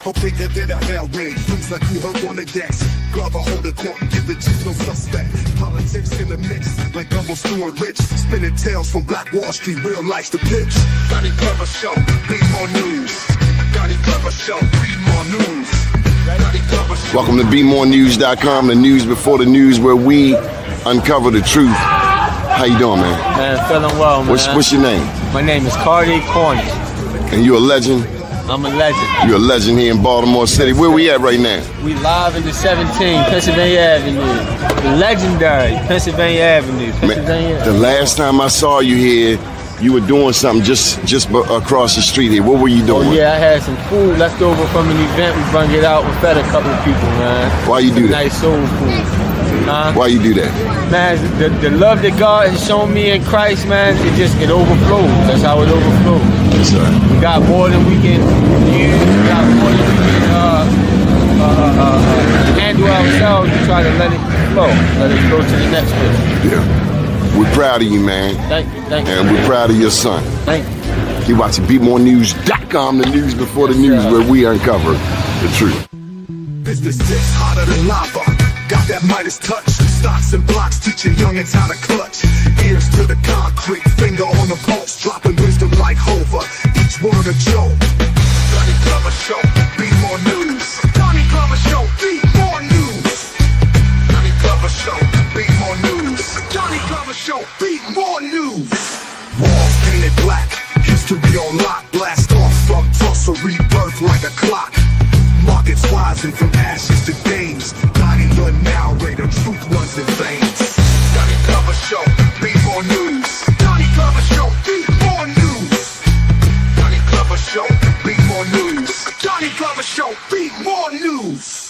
Okay, they're the hell ring. Things like you heard on the decks. Glover hold the court and give the chief no suspect. Politics in the mix, like Gumbo Stewart Rich. Spinning tales from Black Wall Street, real life's the pitch. Donnie Glover Show, read more news. Donnie Glover Show, read more news. Welcome to BeMoreNews.com, the news before the news, where we uncover the truth. How you doing, man? Man, feeling well, man. What's your name? My name is Cardi Cornish. And you a legend? I'm a legend. You're a legend here in Baltimore City. Where we at right now? We live in the 17, Pennsylvania Avenue. The legendary Pennsylvania Avenue. Man, the last time I saw you here, you were doing something just across the street here. What were you doing? Oh yeah, I had some food left over from an event. We brung it out. We fed a couple of people, man. Why you do that? Nice soul food. Why you do that? Man, the love that God has shown me in Christ, man, it overflows. That's how it overflows. Yes, sir. We got more than we can use. We got more than we can handle ourselves. We try to let it flow. Let it flow to the next person. Yeah. We're proud of you, man. Thank you. And we're proud of your son. Thank you. You're watching BeMoreNews.com, the news before the news, where we uncover the truth. Business six hotter than lava. Got that Midas touch. Stocks and blocks teaching youngins how to clutch. Ears to the concrete, finger on the pulse, dropping wisdom like Hova. Each word a joke. Donnie Glover Show, be more news. Donnie Glover Show, be more news. Donnie Glover Show, be more news. Donnie Glover Show, be more news. Walls painted black, history on lock. Blast off from Tulsa, rebirth like a clock. Markets rising from ashes to dames. Donnie the narrator, truth runs in veins. Donnie Glover Show, be more news. Donnie Glover Show, be more news. Donnie Glover Show, be more news. Donnie Glover Show, be more news.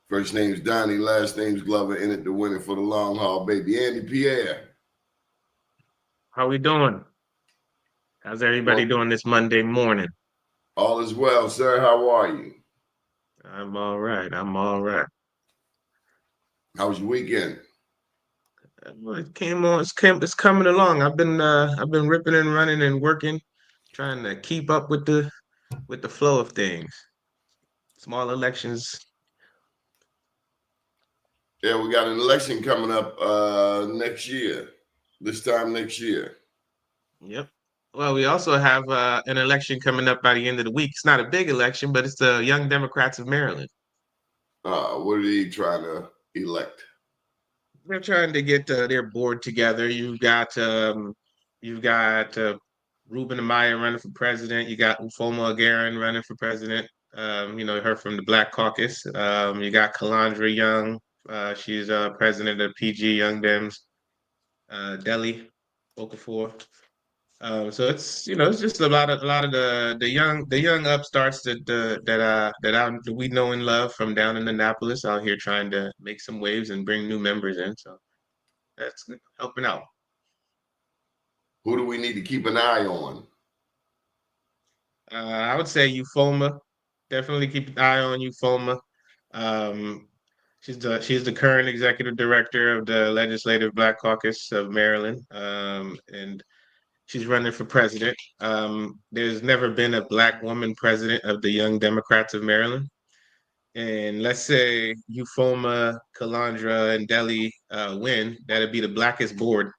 First name's Donnie, last name's Glover, in it to win it for the long haul, baby. Andy Pierre. How we doing? How's everybody doing this Monday morning? All is well, sir. How are you? I'm all right. How was your weekend? Well, it came on. It's coming along. I've been ripping and running and working, trying to keep up with the flow of things. Small elections. Yeah, we got an election coming up next year. This time next year. Yep. Well, we also have an election coming up by the end of the week. It's not a big election, but it's the Young Democrats of Maryland. What are they trying to elect? They're trying to get their board together. You've got Ruben Amaya running for president. You got Ufoma Agarin running for president. Her from the Black Caucus. You got Calandra Young. She's president of PG Young Dems. Delhi Okafor. So it's just a lot of the young upstarts that we know and love from down in Annapolis out here trying to make some waves and bring new members in. So that's helping out. Who do we need to keep an eye on? I would say Ufoma. Definitely keep an eye on Ufoma. She's the current executive director of the Legislative Black Caucus of Maryland, and she's running for president. There's never been a Black woman president of the Young Democrats of Maryland. And let's say Ufoma, Calandra, and Delhi win, that'd be the blackest board.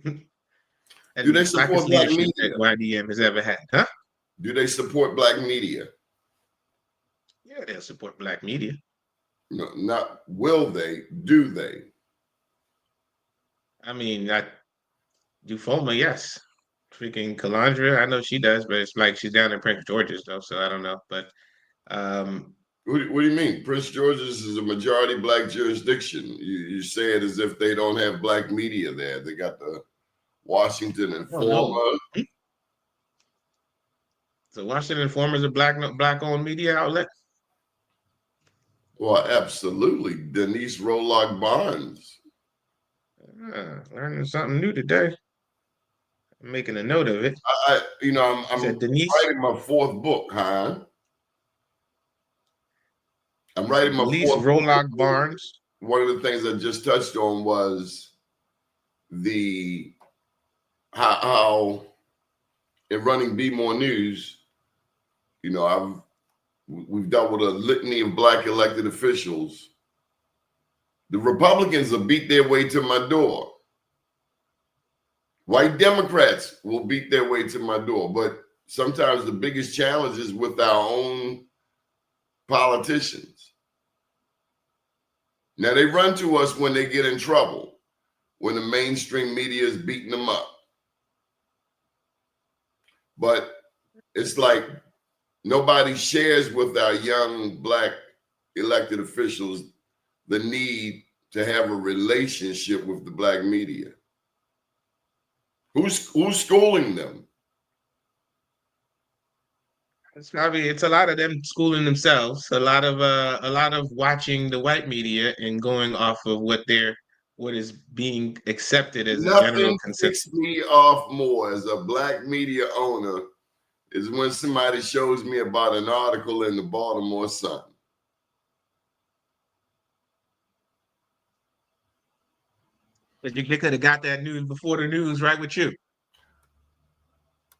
Do they support Black media? That YDM has ever had, huh? Do they support Black media? Yeah, they'll support Black media. No, not will they, do they? I mean, Ufoma, yes. Freaking Calandra, I know she does, but it's like she's down in Prince George's though, so I don't know. But what do you mean? Prince George's is a majority Black jurisdiction. You say it as if they don't have Black media there. They got the Washington Informer. So Washington Informer is a Black-owned media outlet? Well, absolutely. Denise Rolock Barnes. Learning something new today. I'm making a note of it. I'm Said Denise. writing my fourth book, huh? I'm writing my Denise fourth Rolock book. Barnes. One of the things I just touched on was how in running Be More News, we've dealt with a litany of black elected officials. The Republicans will beat their way to my door. White Democrats will beat their way to my door. But sometimes the biggest challenge is with our own politicians. Now, they run to us when they get in trouble, when the mainstream media is beating them up. But it's like nobody shares with our young black elected officials the need to have a relationship with the black media. Who's schooling them? It's a lot of them schooling themselves. A lot of watching the white media and going off of what is being accepted as a general Nothing consensus. ticks me off more as a black media owner is when somebody shows me about an article in the Baltimore Sun. But you could have got that news before the news, right, with you.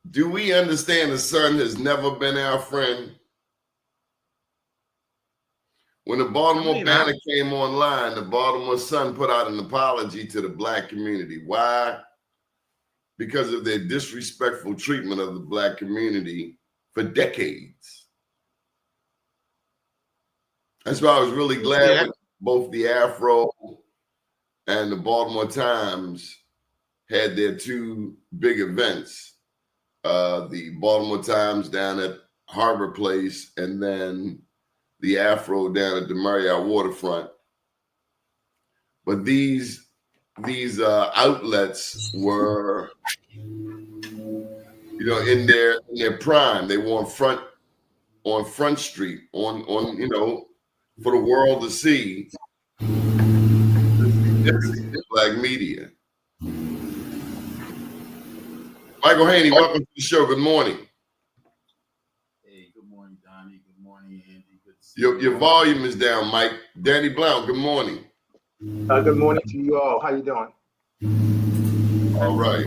Do we understand the Sun has never been our friend? When the Baltimore Banner came online, the Baltimore Sun put out an apology to the black community. Why? Because of their disrespectful treatment of the black community for decades. That's why I was really glad when both the Afro and the Baltimore Times had their two big events. The Baltimore Times down at Harbor Place, and then the Afro down at the Marriott Waterfront. But these outlets were, in their prime. They were on Front Street, on for the world to see the black media. Michael Haynie, welcome to the show. Good morning. Hey, good morning, Donnie. Good morning, Andy. Good to see you. Your volume is down, Mike. Danny Blount, good morning. Good morning to you all. How you doing? All right.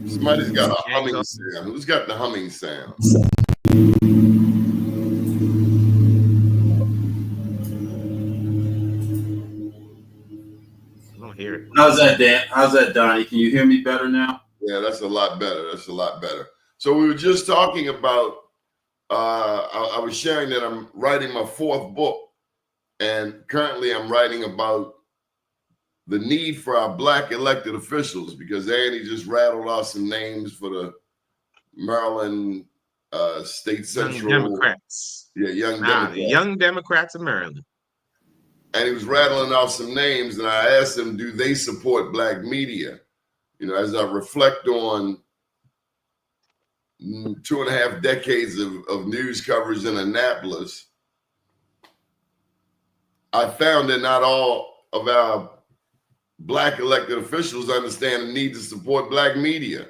Somebody's got a humming sound. Who's got the humming sound? I don't hear it. How's that, Dan? How's that, Donnie? Can you hear me better now? Yeah, that's a lot better. So we were just talking about, I was sharing that I'm writing my fourth book, and currently I'm writing about the need for our black elected officials, because Andy just rattled off some names for the Maryland State Central. Young Democrats. Democrats. Young Democrats of Maryland. And he was rattling off some names, and I asked him, do they support black media? As I reflect on 2.5 decades of news coverage in Annapolis, I found that not all of our black elected officials understand the need to support black media.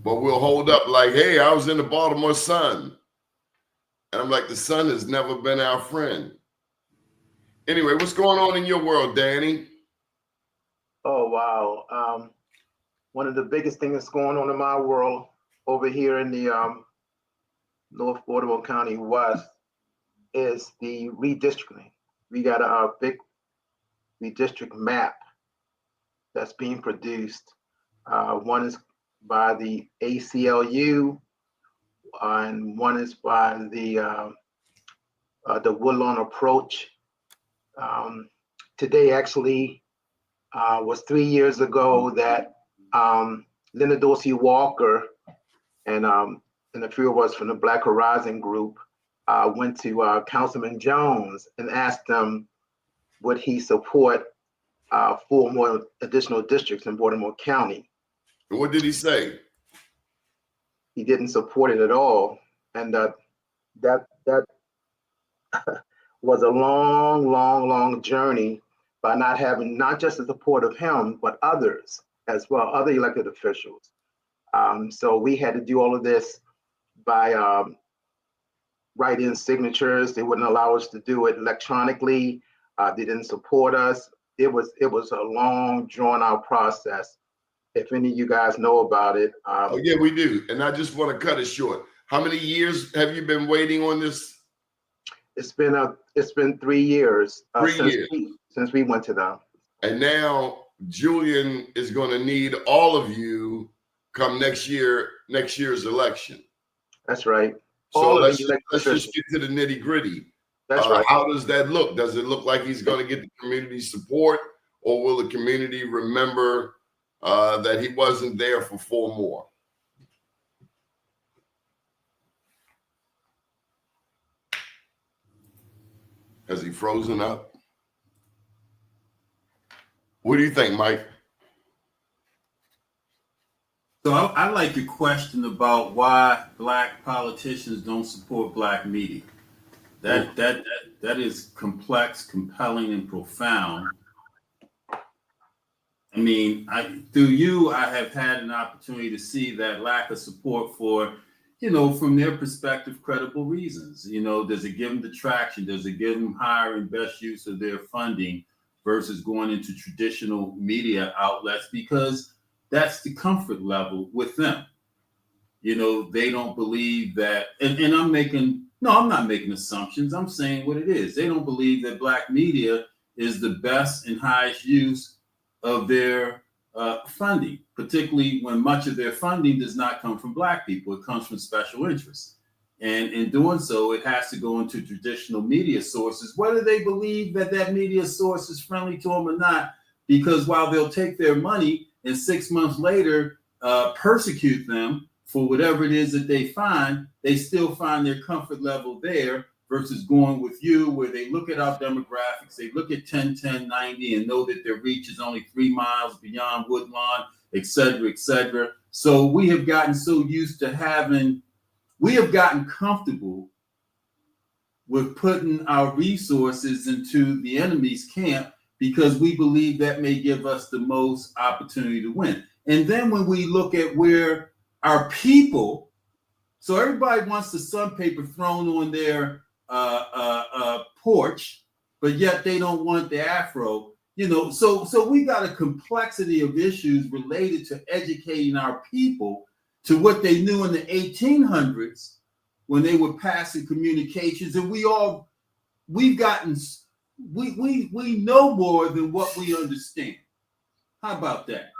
But we'll hold up like, hey, I was in the Baltimore Sun. And I'm like, the Sun has never been our friend. Anyway, what's going on in your world, Danny? Oh, wow. One of the biggest things that's going on in my world over here in the North Baltimore County West is the redistricting. We got a big redistrict map that's being produced. One is by the ACLU, and one is by the Woodlawn Approach. Today actually was 3 years ago that Linda Dorsey Walker and a few of us from the Black Horizon group went to Councilman Jones and asked him, would he support 4 more additional districts in Baltimore County? And what did he say? He didn't support it at all, and that was a long journey by not having not just the support of him, but others as well, other elected officials. So we had to do all of this by write-in signatures. They wouldn't allow us to do it electronically. They didn't support us. It was a long, drawn-out process. If any of you guys know about it. Oh yeah, we do. And I just want to cut it short. How many years have you been waiting on this? It's been 3 years, 3 years since we went to them. And now Julian is going to need all of you come next year's election. That's right. So let's just get to the nitty gritty. That's right. How does that look? Does it look like he's going to get the community support, or will the community remember that he wasn't there for 4 more? Has he frozen up? What do you think, Mike? So I like your question about why Black politicians don't support Black media. That is complex, compelling, and profound. I mean, through you, I have had an opportunity to see that lack of support for, from their perspective, credible reasons. Does it give them the traction? Does it give them higher and best use of their funding versus going into traditional media outlets? Because that's the comfort level with them. They don't believe that, and I'm not making assumptions. I'm saying what it is. They don't believe that Black media is the best and highest use of their funding, particularly when much of their funding does not come from Black people. It comes from special interests. And in doing so, it has to go into traditional media sources, whether they believe that media source is friendly to them or not, because while they'll take their money and 6 months later persecute them for whatever it is that they find, they still find their comfort level there versus going with you, where they look at our demographics, they look at 10, 10, 90 and know that their reach is only 3 miles beyond Woodlawn, et cetera, et cetera. So we have gotten so used to we have gotten comfortable with putting our resources into the enemy's camp because we believe that may give us the most opportunity to win. And then when we look at where our people, so everybody wants the Sun paper thrown on their porch, but yet they don't want the afro, so we got a complexity of issues related to educating our people to what they knew in the 1800s when they were passing communications, and we know more than what we understand. How about that?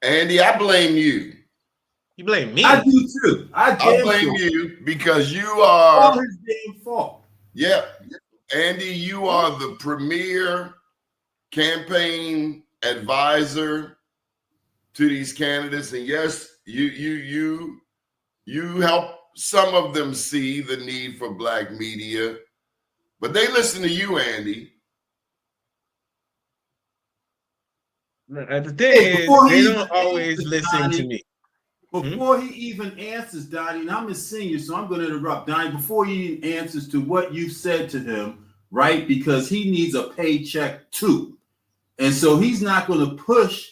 Andy, I blame you. You blame me? I do too. I blame you because you are all his damn fault. Yeah, Andy, you are the premier campaign advisor to these candidates, and yes, you help some of them see the need for Black media, but they listen to you, Andy. The thing is, they don't always listen to me. Before he even answers, Donnie, and I'm his senior, so I'm going to interrupt, Donnie, before he even answers to what you said to him, right? Because he needs a paycheck too. And so he's not going to push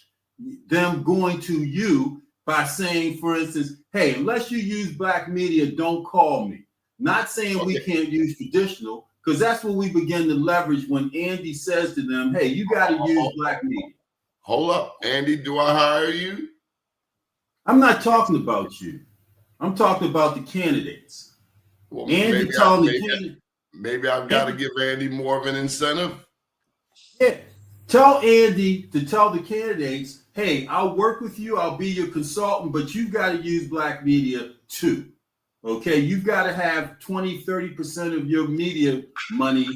them going to you by saying, for instance, hey, unless you use Black media, don't call me. Not saying we can't use traditional, because that's what we begin to leverage when Andy says to them, hey, you got to use Black media. Hold up, Andy, do I hire you? I'm not talking about you. I'm talking about the candidates. Well, Andy maybe I've got to give Andy more of an incentive. Yeah. Tell Andy to tell the candidates, hey, I'll work with you. I'll be your consultant, but you've got to use Black media too. Okay. You've got to have 20, 30% of your media money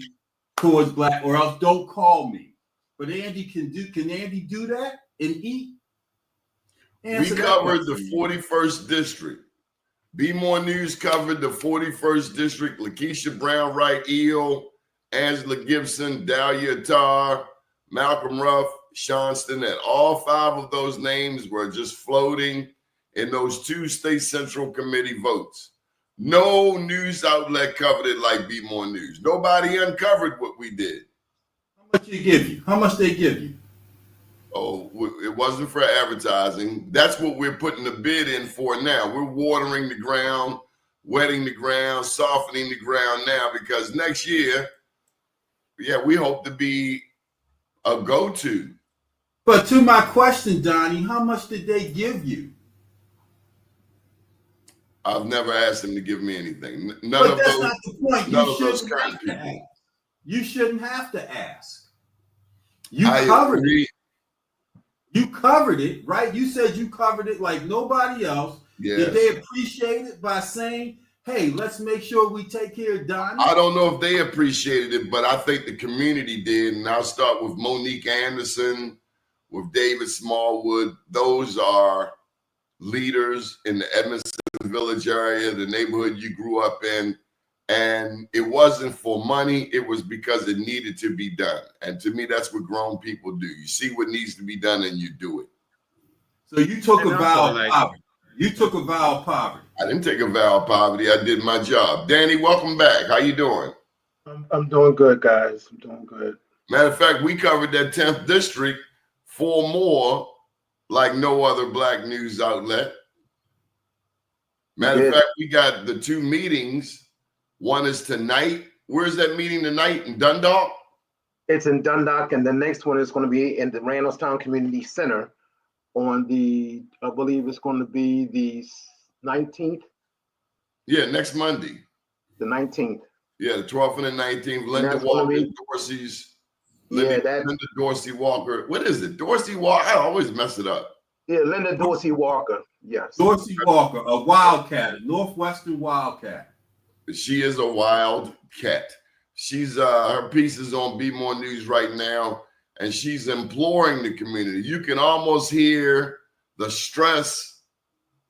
towards Black, or else don't call me. But Andy can Andy do that and eat? We covered the 41st district. Be More News covered the 41st district. Lakeisha Brown Wright Eel, Angela Gibson, Dahlia Tarr, Malcolm Ruff, Sean Stinnett. All 5 of those names were just floating in those 2 state central committee votes. No news outlet covered it like Be More News. Nobody uncovered what we did. What you give you? How much they give you? Oh, it wasn't for advertising. That's what we're putting the bid in for now. We're watering the ground, wetting the ground, softening the ground now, because next year, yeah, we hope to be a go-to. But to my question, Donnie, how much did they give you? I've never asked them to give me anything. But that's not the point. None of those kind of people. You shouldn't have to ask. I agree. You covered it, right? You said you covered it like nobody else. Yes. Did they appreciate it by saying, hey, let's make sure we take care of Donnie? I don't know if they appreciated it, but I think the community did. And I'll start with Monique Anderson, with David Smallwood. Those are leaders in the Edmondson Village area, the neighborhood you grew up in. And it wasn't for money. It was because it needed to be done. And to me, that's what grown people do. You see what needs to be done and you do it. So you took a vow of poverty. You took a vow of poverty. I didn't take a vow of poverty. I did my job. Danny, welcome back. How you doing? I'm doing good, guys. I'm doing good. Matter of fact, we covered that 10th district 4 more like no other black news outlet. Matter of fact, we got the 2 meetings. One is tonight. Where's that meeting tonight? In Dundalk? It's in Dundalk, and the next one is going to be in the Randallstown Community Center on the, I believe it's going to be the 19th. Yeah, next Monday. The 19th. Yeah, the 12th and the 19th. Linda Walker, Dorsey's. Linda Dorsey Walker. What is it? Dorsey Walker? I always mess it up. Yeah, Linda Dorsey Walker. Yes. Dorsey Walker, a wildcat, a Northwestern wildcat. She is a wild cat. She's her piece is on Be More News right now, and she's imploring the community. You can almost hear the stress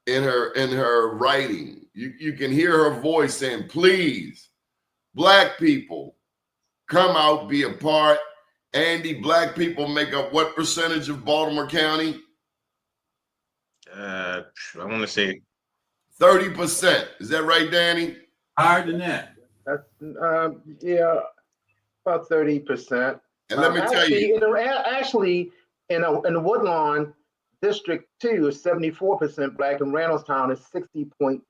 in her writing. You can hear her voice saying, please, black people, come out, be a part. Andy, black people make up what percentage of Baltimore County? I want to say 30%. Is that right, Danny? Higher than that. That's yeah, about 30%. And let me tell you, actually, in Woodlawn District 2 is 74% black, and Randallstown is 60.2%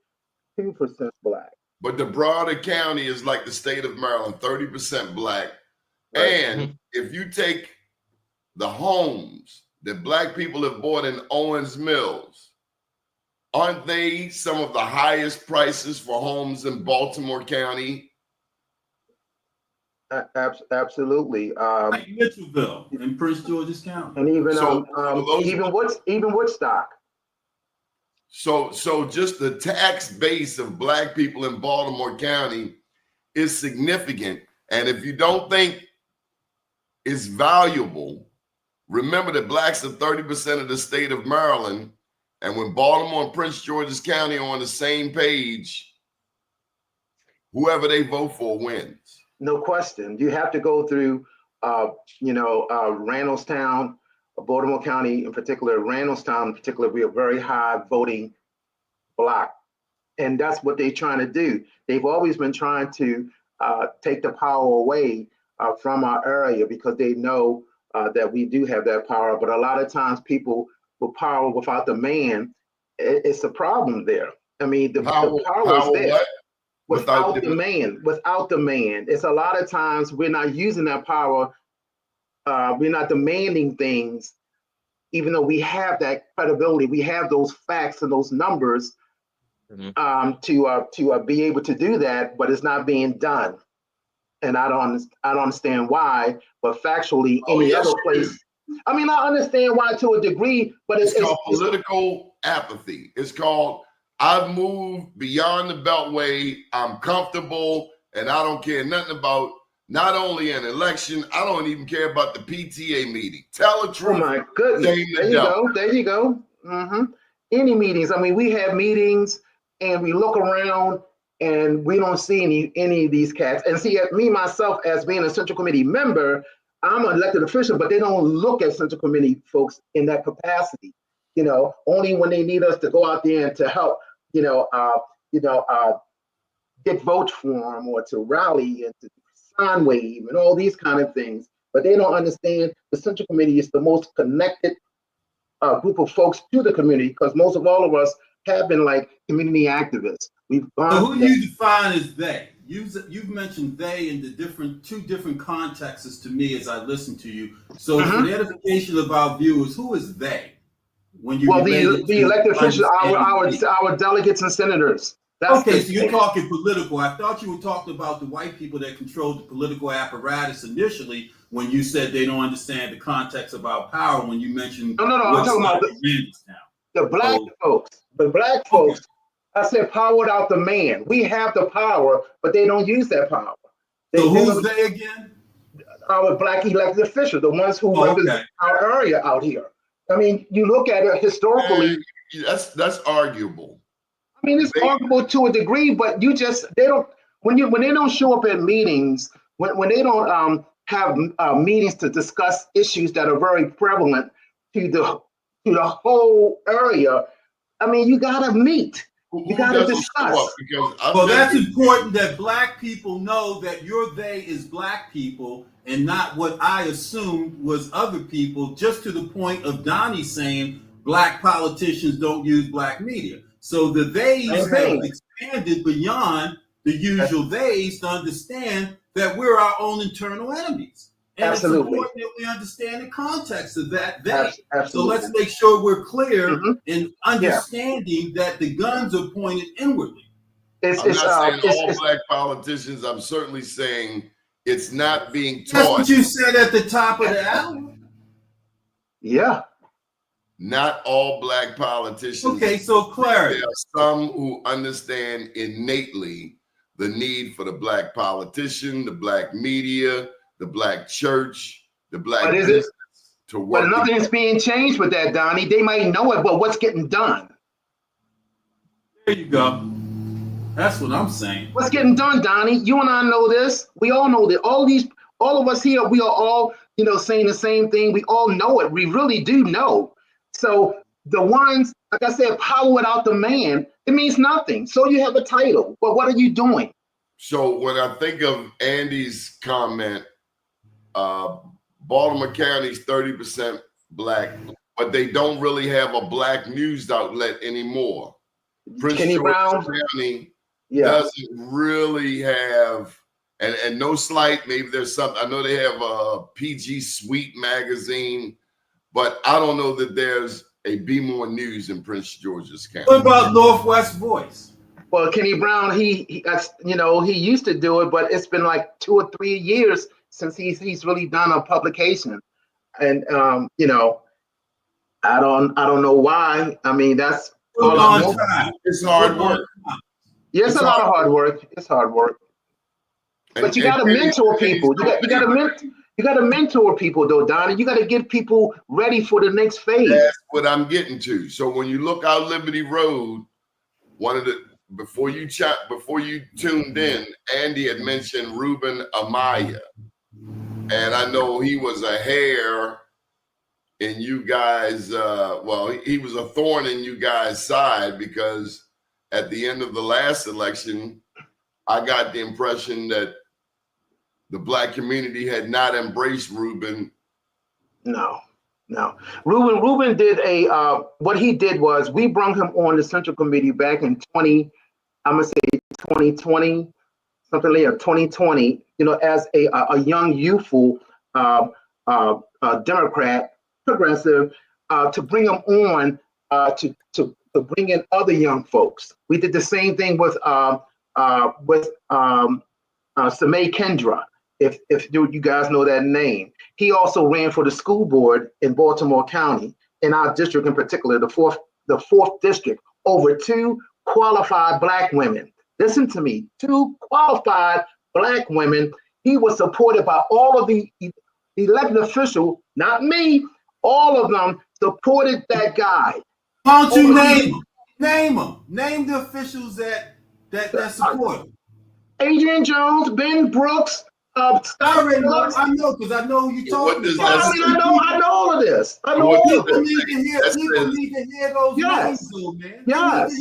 black. But the broader county is like the state of Maryland, 30% black. Right. And if you take the homes that black people have bought in Owens Mills, aren't they some of the highest prices for homes in Baltimore County? Absolutely. Like Mitchellville in Prince George's County. And even Woodstock. So just the tax base of black people in Baltimore County is significant. And if you don't think it's valuable, remember that blacks are 30% of the state of Maryland. And when Baltimore and Prince George's County are on the same page, whoever they vote for wins. No question. You have to go through, Randallstown, Baltimore County in particular, Randallstown in particular, we are very high voting block. And that's what they're trying to do. They've always been trying to take the power away from our area because they know that we do have that power. But a lot of times people with power without the man, it's a problem there. I mean, the power is there. What? Without the man, it's a lot of times we're not using that power. We're not demanding things, even though we have that credibility. We have those facts and those numbers to be able to do that, but it's not being done. And I don't understand why. But factually, any other place. I mean, I understand why to a degree, but it's called political apathy. It's called, I've moved beyond the Beltway. I'm comfortable, and I don't care nothing about not only an election. I don't even care about the PTA meeting. Tell the truth. Oh my goodness! There you go. Mm-hmm. Any meetings? I mean, we have meetings, and we look around, and we don't see any of these cats. And see, me myself, as being a Central Committee member, I'm an elected official, but they don't look at Central Committee folks in that capacity. Only when they need us to go out there and to help, get votes for them or to rally and to sign wave and all these kind of things. but they don't understand the Central Committee is the most connected group of folks to the community, because most of all of us have been like community activists. We've gone. So who do you define as they? You've mentioned they in the two different contexts to me as I listen to you. So for the edification of our viewers, who is they? When you the elected officials, our delegates and senators. That's okay, so you're talking political. I thought you were talking about the white people that control the political apparatus initially when you said they don't understand the context of our power, when you mentioned no, I'm talking about the black folks. The black folks, I said power without the man. We have the power, but they don't use that power. So who's they again? Our black elected officials, the ones who represent our area out here. I mean, you look at it historically. That's arguable. I mean, it's arguable to a degree, but they don't when they don't show up at meetings, when they don't have meetings to discuss issues that are very prevalent to the whole area. I mean, you gotta meet. You gotta discuss. Well, that's important that black people know that your they is black people and not what I assumed was other people, just to the point of Doni saying black politicians don't use black media. So the theys have expanded beyond the usual theys to understand that we're our own internal enemies. And Absolutely. It's important that we understand the context of that they. Absolutely. So let's make sure we're clear in understanding that the guns are pointed inwardly. I'm not saying all black politicians. I'm certainly saying it's not being taught. That's what you said at the top of the hour. Yeah. Not all black politicians. Okay, so clarity. There are some who understand innately the need for the black politician, the black media, the black church, the black business to work. But nothing's being changed with that, Doni. They might know it, but what's getting done? There you go. That's what I'm saying. What's getting done, Doni? You and I know this. We all know that. All of us here, we are all, saying the same thing. We all know it. We really do know. So the ones, like I said, power without the man, it means nothing. So you have a title, but what are you doing? So when I think of Andy's comment, Baltimore County's 30% black, but they don't really have a black news outlet anymore. Prince George's County doesn't really have, and no slight, maybe there's something. I know they have a PG Sweet magazine, but I don't know that there's a Be More News in Prince George's County. What about Northwest Voice? Well, Kenny Brown, he used to do it, but it's been like 2 or 3 years since he's really done a publication, and I don't know why. I mean, that's it's hard work. Yeah, it's a lot of hard work. It's hard work, but you got to mentor people. You got to mentor people, though, Doni. You got to get people ready for the next phase. That's what I'm getting to. So when you look out Liberty Road, before you tuned in, Andy had mentioned Ruben Amaya. And I know he was a hair in you guys. He was a thorn in you guys' side, because at the end of the last election, I got the impression that the black community had not embraced Ruben. No. Ruben did what he did was, we brought him on the Central Committee back in 2020, something like 2020, as a young, youthful Democrat, progressive, to bring him on to bring in other young folks. We did the same thing with Samay Kendra, if you guys know that name. He also ran for the school board in Baltimore County, in our district in particular, the fourth district, over 2 qualified black women. Listen to me, 2 qualified black women. He was supported by all of the elected officials, not me. All of them supported that guy. Why don't you name them? Name the officials that support him. Adrian Jones, Ben Brooks, Scott. I know, because I know you talking about. I know all of this. I know people need to hear those names, man. Yes.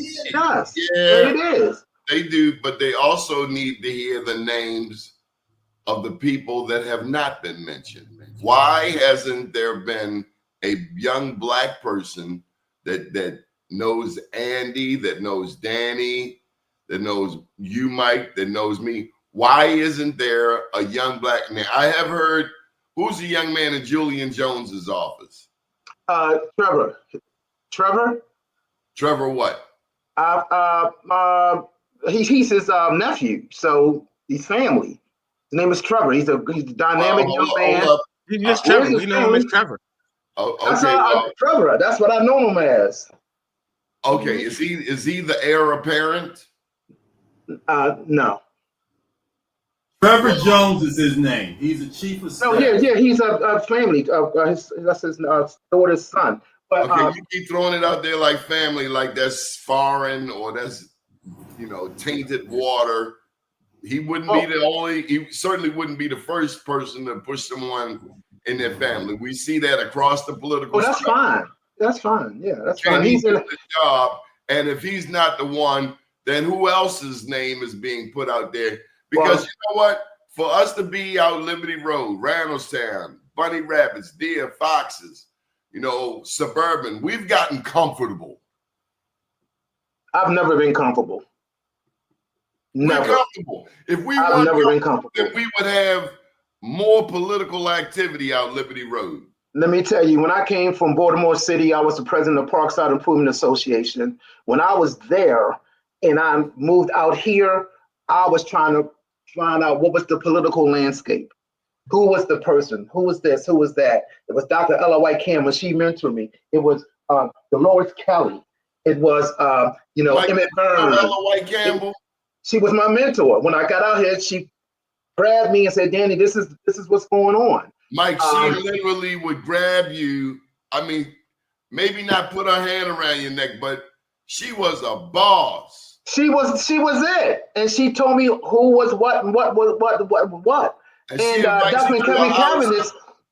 Yeah, it is. They do, but they also need to hear the names of the people that have not been mentioned. Why hasn't there been a young black person that knows Andy, that knows Danny, that knows you, Mike, that knows me? Why isn't there a young black man? I have heard, who's the young man in Julian Jones's office? Trevor. Trevor what? He's his nephew, so he's family. His name is Trevor. He's a dynamic young man. He's just Trevor. We know him as Trevor. Oh, That's okay. Trevor. That's what I know him as. Okay. Is he the heir apparent? No. Trevor Jones is his name. He's the chief of staff. Oh yeah. He's a family. That's his daughter's son. But okay, you keep throwing it out there like family, like that's foreign or that's tainted water. He wouldn't be the only. He certainly wouldn't be the first person to push someone in their family. We see that across the political. Oh, that's fine. That's fine. Yeah, that's fine. He's doing the job, and if he's not the one, then who else's name is being put out there? Because you know what? For us to be out Liberty Road, Randallstown, Bunny Rabbits, Deer, Foxes, suburban, we've gotten comfortable. I've never been comfortable. Never. We're comfortable. If we I've never been comfortable, then we would have more political activity out Liberty Road. Let me tell you, when I came from Baltimore City, I was the president of Parkside Improvement Association. When I was there and I moved out here, I was trying to find out what was the political landscape. Who was the person? Who was this? Who was that? It was Dr. Ella White Campbell. She mentored me. It was Dolores Kelly. It was, Emmett Burns. Ella White Campbell. She was my mentor. When I got out here, she grabbed me and said, "Danny, this is what's going on." Mike, she literally would grab you. I mean, maybe not put her hand around your neck, but she was a boss. She was it, and she told me who was what and what was what. And Dr.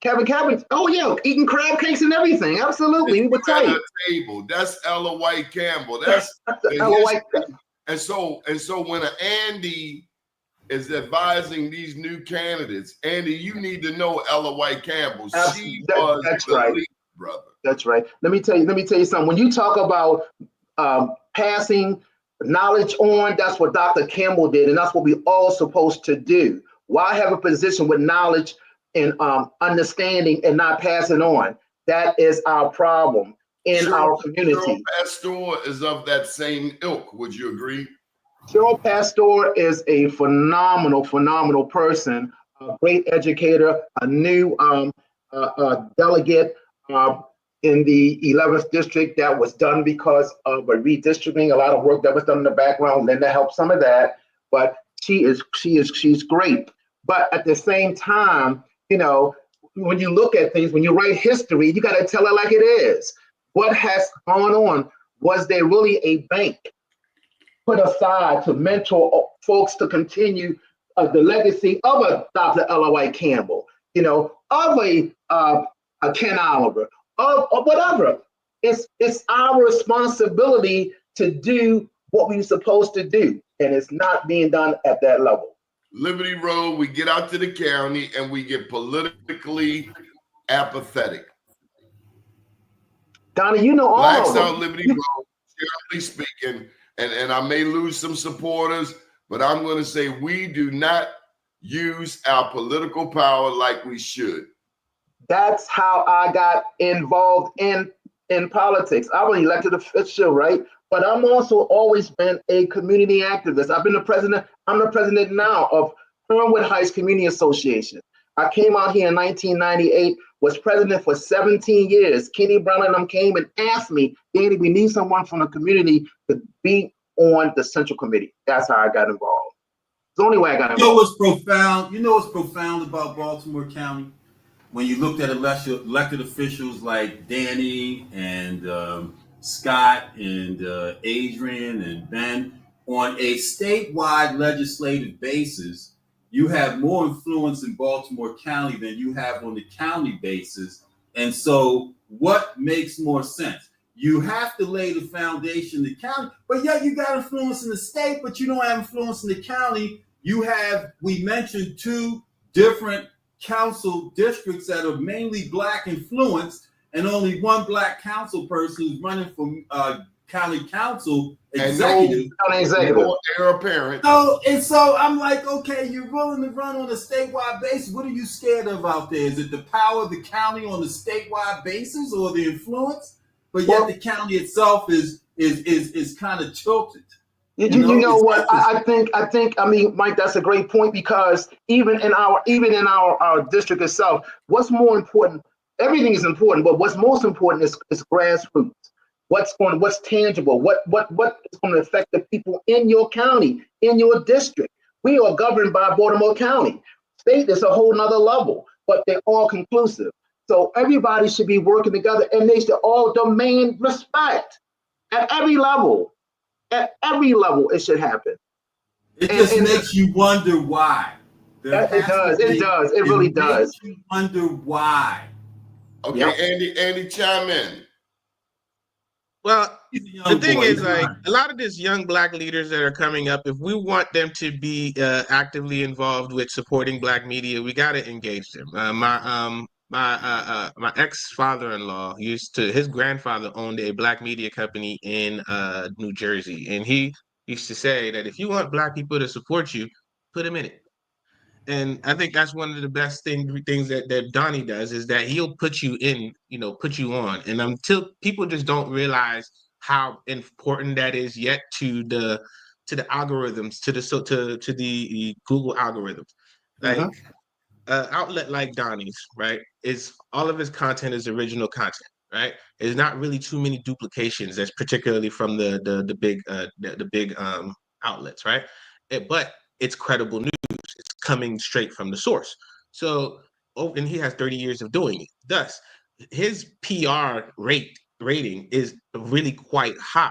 Kevin Cabin. Oh yeah, eating crab cakes and everything. Absolutely, we were tight. Table. That's Ella White Campbell. That's Ella White. And so when Andy is advising these new candidates, Andy, you need to know Ella White Campbell. She was the lead, brother. That's right. Let me tell you something. When you talk about passing knowledge on, that's what Dr. Campbell did, and that's what we all supposed to do. Why have a position with knowledge and understanding and not passing on? That is our problem in our community. Cheryl Pastor is of that same ilk. Would you agree? Cheryl Pastor is a phenomenal person, a great educator, a new delegate in the 11th district. That was done because of a redistricting, a lot of work that was done in the background. Linda helped some of that, but she's great. But at the same time, when you look at things, when you write history, you got to tell it like it is. What has gone on? Was there really a bank put aside to mentor folks to continue the legacy of a Dr. Ella White Campbell, of a Ken Oliver, of whatever? It's our responsibility to do what we're supposed to do, and it's not being done at that level. Liberty Road, we get out to the county and we get politically apathetic. Donnie, all Blacks of them. out Liberty Road, generally speaking, and I may lose some supporters, but I'm going to say we do not use our political power like we should. That's how I got involved in politics. I was elected official, right? But I'm also always been a community activist. I've been the president. I'm the president now of Fernwood Heights Community Association. I came out here in 1998, was president for 17 years. Kenny Brown and them came and asked me, "Danny, we need someone from the community to be on the central committee." That's how I got involved. It's the only way I got involved. You know what's profound about Baltimore County? When you looked at elected officials like Danny and Scott and Adrian and Ben, on a statewide legislative basis, you have more influence in Baltimore County than you have on the county basis. And so what makes more sense? You have to lay the foundation in the county, but yet you got influence in the state, but you don't have influence in the county. We mentioned two different council districts that are mainly black influenced, and only one black council person who's running for county council executive. No heir apparent. So I'm like, okay, you're willing to run on a statewide basis. What are you scared of out there? Is it the power of the county on the statewide basis, or the influence? But yet the county itself is kind of tilted. You know what? I think. I mean, Mike, that's a great point, because even in our district itself, what's more important? Everything is important, but what's most important is grassroots. What's tangible? What is going to affect the people in your county, in your district? We are governed by Baltimore County. State is a whole nother level, but they're all conclusive. So everybody should be working together, and they should all demand respect at every level. At every level, it should happen. It just makes you wonder why. It does. It really does. Makes you wonder why. Okay, yep. Andy, chime in. Well, the thing is, like, a lot of these young black leaders that are coming up, if we want them to be actively involved with supporting black media, we got to engage them. My ex-father-in-law his grandfather owned a black media company in New Jersey, and he used to say that if you want black people to support you, put them in it. And I think that's one of the best things that Doni does, is that he'll put you in, put you on. And until people just don't realize how important that is yet to the algorithms, to the Google algorithms. Like outlet like Doni's, right? Is all of his content is original content, right? There's not really too many duplications. That's particularly from the big outlets, right? But it's credible news. It's coming straight from the source. So, and he has 30 years of doing it. Thus, his PR rating is really quite high.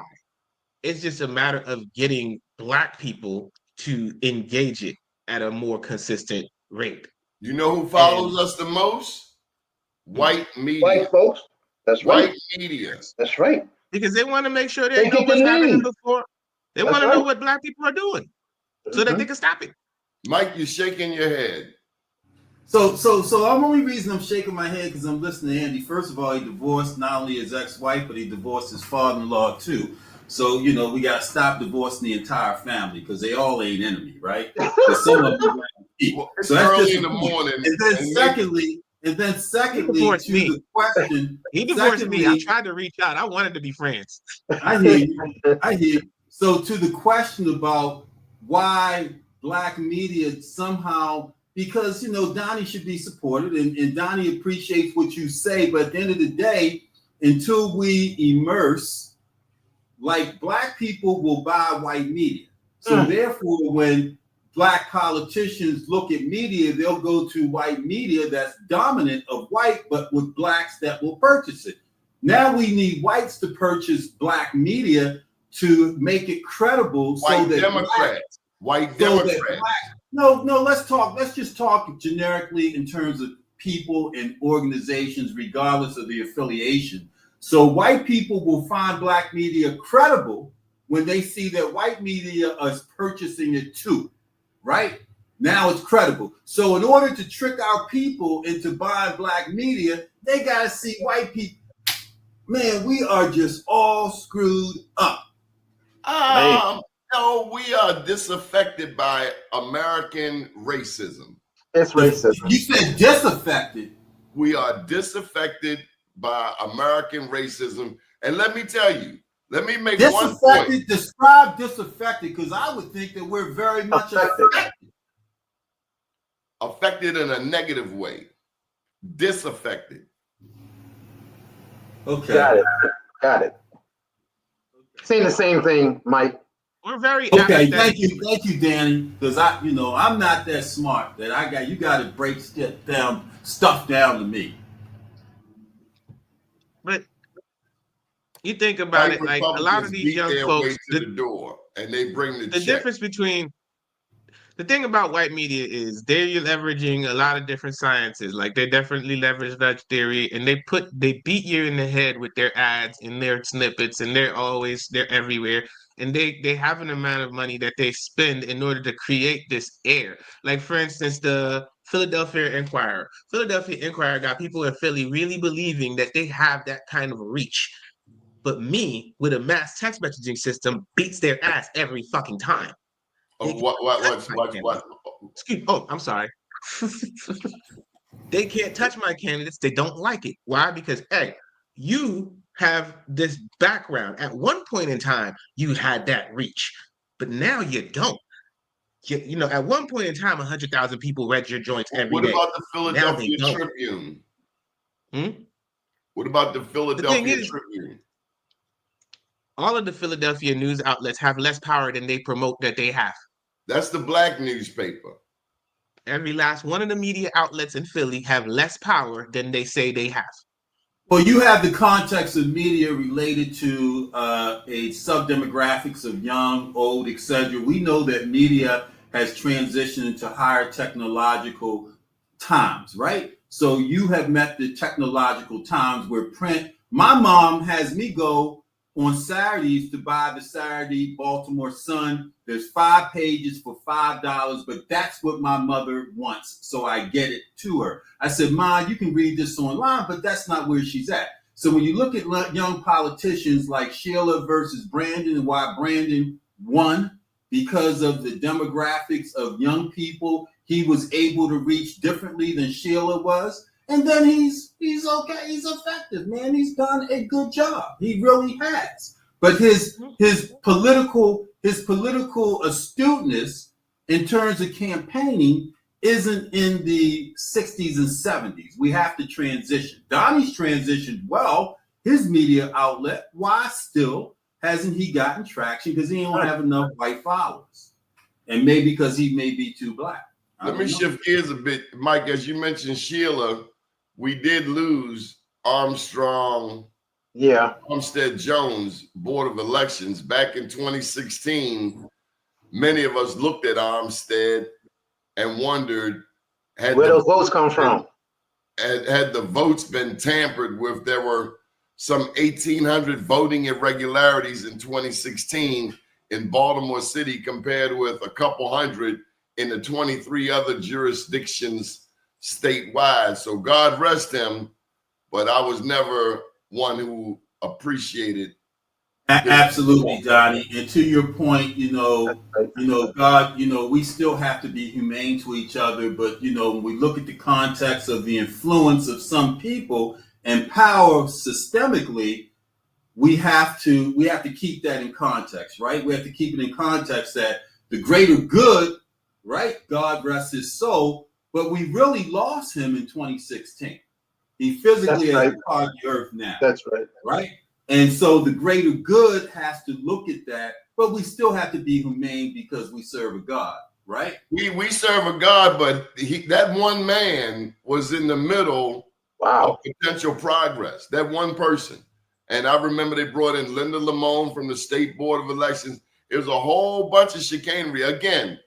It's just a matter of getting black people to engage it at a more consistent rate. You know who follows us the most? White media. White folks. That's right. White media. That's right. Because they want to make sure they know what's happening before. They want to know what black people are doing, so that they can stop it. Mike, you're shaking your head. So the only reason I'm shaking my head because I'm listening to Andy. First of all, he divorced not only his ex-wife, but he divorced his father-in-law too. So, we got to stop divorcing the entire family, because they all ain't enemy, right? Some of them it's so that's early in the morning. And then secondly, to the question. He divorced me. I tried to reach out. I wanted to be friends. I hear you. So to the question about why black media somehow, because, Doni should be supported, and Doni appreciates what you say, but at the end of the day, until we immerse, like, black people will buy white media. So therefore, when black politicians look at media, they'll go to white media that's dominant of white, but with blacks that will purchase it. Now we need whites to purchase black media to make it credible. White Democrats. No, let's just talk generically in terms of people and organizations, regardless of the affiliation. So white people will find black media credible when they see that white media is purchasing it too, right? Now it's credible. So in order to trick our people into buying black media, they got to see white people. Man, we are just all screwed up. No, we are disaffected by American racism. It's racism. You said disaffected. We are disaffected by American racism. And let me tell you, let me make one point. Describe disaffected, because I would think that we're very much affected. Affected in a negative way. Disaffected. Okay. Got it. Saying the same thing, Mike. We're very okay. Thank you, Danny. Because I'm not that smart. You got to break stuff down to me. But you think about it, like, a lot of these young folks, the door, and they bring the check. Difference between the thing about white media is they're leveraging a lot of different sciences. Like, they definitely leverage Dutch theory, and they beat you in the head with their ads and their snippets, and they're everywhere. And they have an amount of money that they spend in order to create this air. Like, for instance, the Philadelphia Inquirer. Philadelphia Inquirer got people in Philly really believing that they have that kind of reach. But me, with a mass text messaging system, beats their ass every fucking time. Oh, what? Excuse. Oh, I'm sorry. They can't touch my candidates. They don't like it. Why? Because, hey, you have this background. At one point in time, you had that reach, but now you don't. You know, at one point in time, 100,000 people read your joints every day. What about the Now they Philadelphia don't. Tribune? Hmm? What about the Philadelphia is, Tribune? All of the Philadelphia news outlets have less power than they promote that they have. That's the black newspaper. Every last one of the media outlets in Philly have less power than they say they have. Well, you have the context of media related to a sub-demographics of young, old, etc. We know that media has transitioned into higher technological times, right? So you have met the technological times where print. My mom has me go on Saturdays to buy the Saturday Baltimore Sun. There's 5 pages for $5, but that's what my mother wants. So I get it to her. I said, Ma, you can read this online, but that's not where she's at. So when you look at young politicians like Sheila versus Brandon, and why Brandon won, because of the demographics of young people, he was able to reach differently than Sheila was. And then he's okay. He's effective, man. He's done a good job. He really has. But his political astuteness in terms of campaigning isn't in the 60s and 70s. We have to transition. Doni's transitioned well. His media outlet, why still hasn't he gotten traction? Because he don't have enough white followers. And maybe because he may be too black. Let me shift gears a bit. Mike, as you mentioned Sheila, we did lose Armstead Jones Board of Elections back in 2016. Many of us looked at Armstead and wondered, where those votes come from? Had the votes been tampered with? There were some 1,800 voting irregularities in 2016 in Baltimore City compared with a couple hundred in the 23 other jurisdictions statewide. So God rest him, but I was never one who appreciated. Absolutely, Donnie. And to your point, God, we still have to be humane to each other. But, when we look at the context of the influence of some people and power systemically, we have to keep that in context, right? We have to keep it in context that the greater good, right? God rest his soul. But we really lost him in 2016. He physically is a part of the earth now. That's right. Right? And so the greater good has to look at that, but we still have to be humane because we serve a God, right? We serve a God, but that one man was in the middle of potential progress, that one person. And I remember they brought in Linda Lamone from the State Board of Elections. It was a whole bunch of chicanery. Again,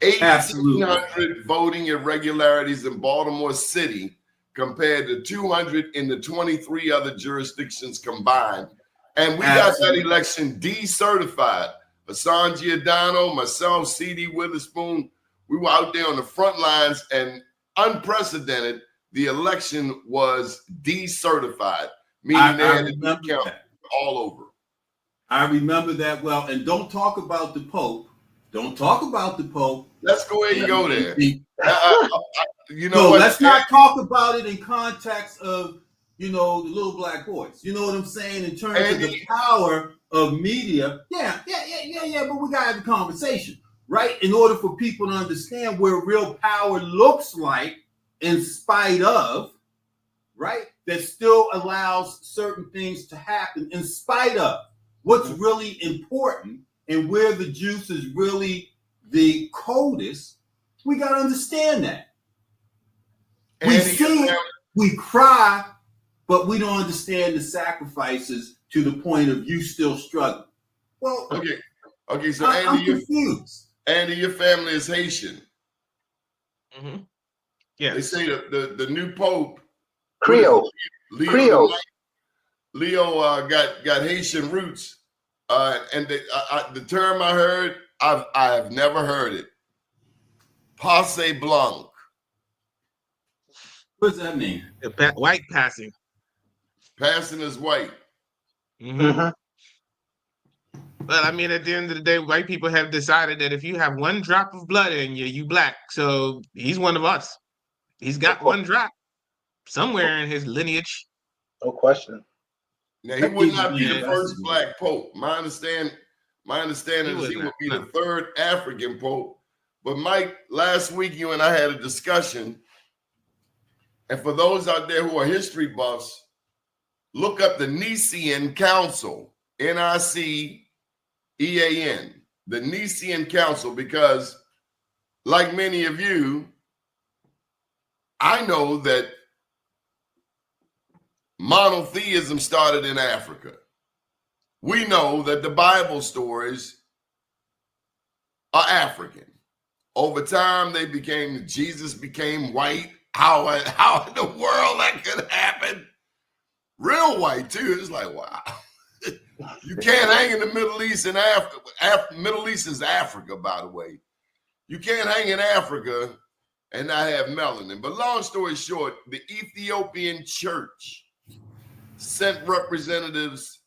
1,800 voting irregularities in Baltimore City compared to 200 in the 23 other jurisdictions combined. And we got that election decertified. Hassan Giordano, myself, C.D. Witherspoon, we were out there on the front lines, and unprecedented, the election was decertified, meaning they had to be counted all over. I remember that well. And don't talk about the Pope. Don't talk about the Pope. Let's go ahead and go there. Let's not talk about it in context of, the little black boys. You know what I'm saying? In terms of the power of media. Yeah. But we got to have a conversation, right? In order for people to understand where real power looks like in spite of, right? That still allows certain things to happen in spite of what's really important and where the juice is really the coldest. We got to understand that. We see it, we cry, but we don't understand the sacrifices to the point of you still struggling. Well, okay. So I'm confused. Andy, your family is Haitian. Mm-hmm. Yeah. They say the new Pope Creole. Leo got Haitian roots, and the term I heard, I have never heard it. Passe Blanc. What does that mean? White passing. Passing is white. Mm-hmm. But I mean, at the end of the day, white people have decided that if you have one drop of blood in you, you black. So he's one of us. He's got one drop somewhere in his lineage. No question. Now he would not be the Yeah. first black pope. My understanding is he would be the third African pope. But Mike, last week you and I had a discussion, and for those out there who are history buffs, look up the Nicene Council, Nicean, the Nicene Council, because like many of you, I know that monotheism started in Africa. We know that the Bible stories are African. Over time, Jesus became white. How in the world that could happen? Real white too. It's like, wow. You can't hang in the Middle East and Africa. Middle East is Africa, by the way. You can't hang in Africa and not have melanin. But long story short, the Ethiopian church sent representatives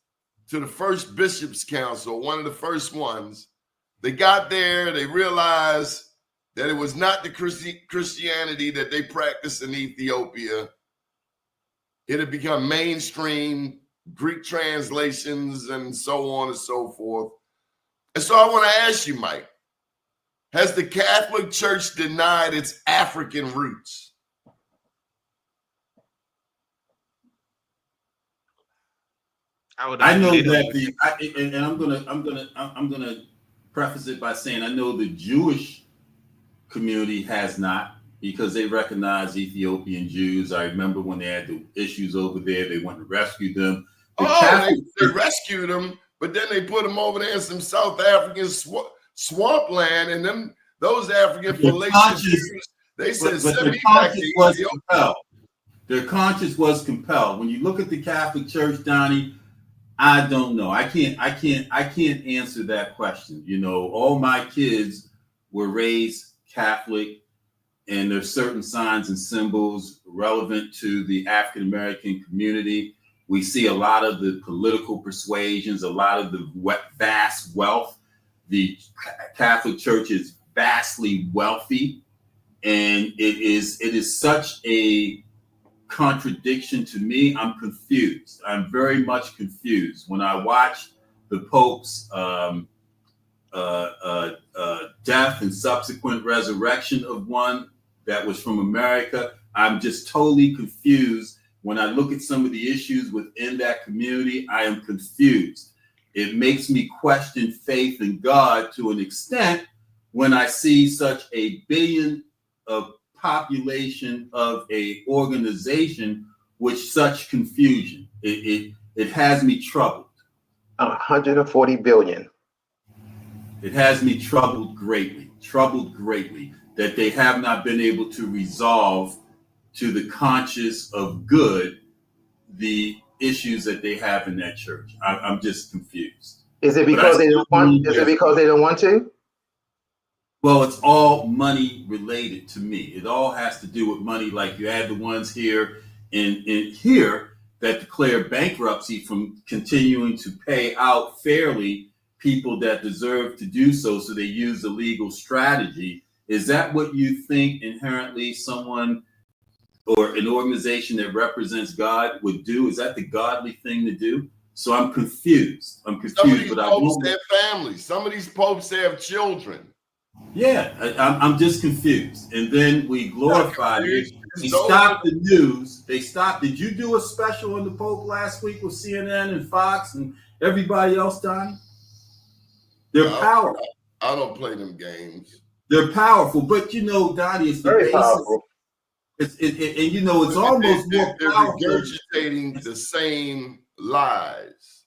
to the first Bishops' Council, one of the first ones. They got there, they realized that it was not the Christianity that they practiced in Ethiopia. It had become mainstream, Greek translations and so on and so forth. And so I want to ask you, Mike, has the Catholic Church denied its African roots? I know that I'm gonna preface it by saying I know the Jewish community has not, because they recognize Ethiopian Jews. I remember when they had the issues over there, they went to rescue them. They rescued them, but then they put them over there in some South African swampland, and those African fallacious Jews, they said, send me back to Ethiopia. Their conscience was compelled. When you look at the Catholic Church, Donnie, I don't know. I can't answer that question. You know, all my kids were raised Catholic, and there's certain signs and symbols relevant to the African American community. We see a lot of the political persuasions, a lot of the vast wealth. The Catholic Church is vastly wealthy, and it is such a contradiction to me. I'm confused. I'm very much confused when I watch the Pope's death and subsequent resurrection of one that was from America. I'm just totally confused. When I look at some of the issues within that community, I am confused. It makes me question faith in God to an extent when I see such a billion of population of a organization with such confusion. It has me troubled. 140 billion. It has me troubled greatly that they have not been able to resolve to the conscience of good the issues that they have in that church. I'm just confused. Is it because they don't want? Is it because they don't want to? Well, it's all money related to me. It all has to do with money. Like you had the ones here in here that declare bankruptcy from continuing to pay out fairly people that deserve to do so. So they use a legal strategy. Is that what you think inherently someone or an organization that represents God would do? Is that the godly thing to do? So I'm confused. Some of these popes have families. Some of these popes have children. Yeah, I'm just confused. And then we glorified it. They stopped the news. They stopped. Did you do a special on the Pope last week with CNN and Fox and everybody else, Donnie? They're powerful. I don't play them games. They're powerful, but you know, Donnie, it's very powerful. And you know, it's almost more powerful. They're regurgitating the same lies.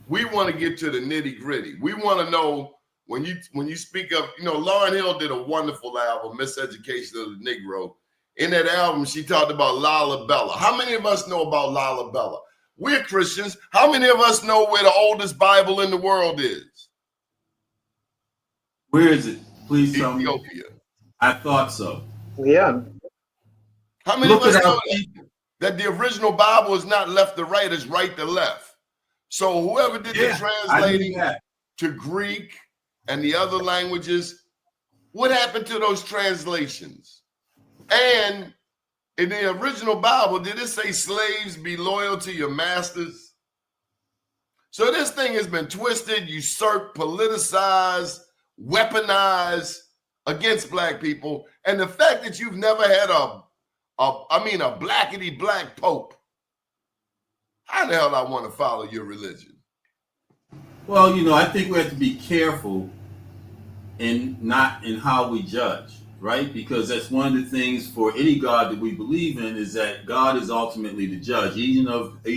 We want to get to the nitty gritty. We want to know when you speak of, you know, Lauryn Hill did a wonderful album, Miseducation of the Negro. In that album, she talked about Lalibela. How many of us know about Lalibela? We're Christians. How many of us know where the oldest Bible in the world is? Where is it? Please tell me. Ethiopia. I thought so. Yeah. How many of us know that the original Bible is not left to right, it's right to left? So whoever did the translating to Greek and the other languages, what happened to those translations? And in the original Bible, did it say slaves be loyal to your masters? So this thing has been twisted, usurped, politicized, weaponized against black people. And the fact that you've never had a blackety black pope, how the hell I want to follow your religion? Well, I think we have to be careful in how we judge, right? Because that's one of the things for any God that we believe in is that God is ultimately the judge.